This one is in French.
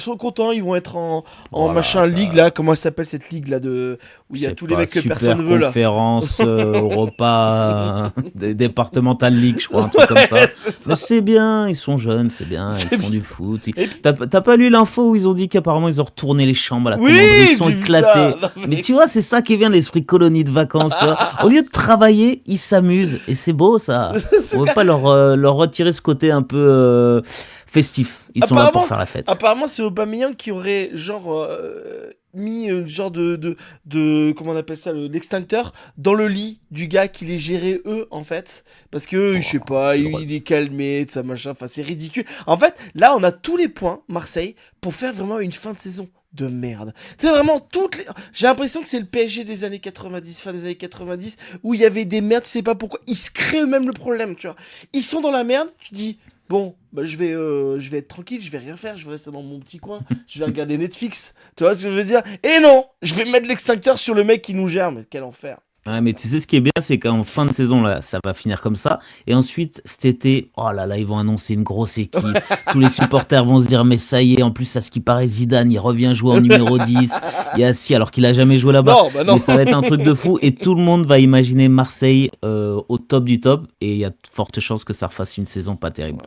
Ils sont contents, ils vont être en Voilà, machin ligue ça. là, comment elle s'appelle cette ligue là de où il Je y a sais tous les pas, mecs que personne ne super veut là. conférence, repas, départemental league, je crois, un truc comme Ouais, ça. c'est Mais ça. c'est bien, ils sont jeunes, c'est bien, ils C'est font bien. du foot. Et puis- T'as pas lu l'info où ils ont dit qu'apparemment ils ont retourné les chambres à la commanderie, ils oui, sont j'ai vu ça. éclatés. Non, Mais mais... tu vois, c'est ça qui vient de l'esprit colonie de vacances, tu vois. Au lieu de travailler, ils s'amusent. Et c'est beau, ça. On c'est veut clair. pas leur retirer ce côté un peu festif. Ils sont là pour Apparemment, faire la fête. apparemment c'est Aubameyang qui aurait genre mis genre comment on appelle ça l'extincteur dans le lit du gars qui les gérait eux en fait parce que je Oh, sais pas c'est il, drôle. il est calmé de ça machin enfin c'est ridicule. En fait là on a tous les points Marseille pour faire vraiment une fin de saison de merde. C'est vraiment toutes les... J'ai l'impression que c'est le PSG des années 90, fin des années 90, où il y avait des merdes, tu sais pas pourquoi. Ils se créent eux-mêmes le problème, tu vois. Ils sont dans la merde, tu dis, bon, bah je vais être tranquille, je vais rien faire, je vais rester dans mon petit coin, je vais regarder Netflix. Tu vois ce que je veux dire? Et non, je vais mettre l'extincteur sur le mec qui nous gère, mais quel enfer. Ouais, mais tu sais ce qui est bien, c'est qu'en fin de saison, là, ça va finir comme ça. Et ensuite, cet été, oh là là, ils vont annoncer une grosse équipe. Tous les supporters vont se dire, mais ça y est, en plus, à ce qui paraît, Zidane, il revient jouer en numéro 10. Il y a si, alors qu'il a jamais joué là-bas. Non, bah non. Mais ça va être un truc de fou. Et tout le monde va imaginer Marseille au top du top. Et il y a de fortes chances que ça refasse une saison pas terrible.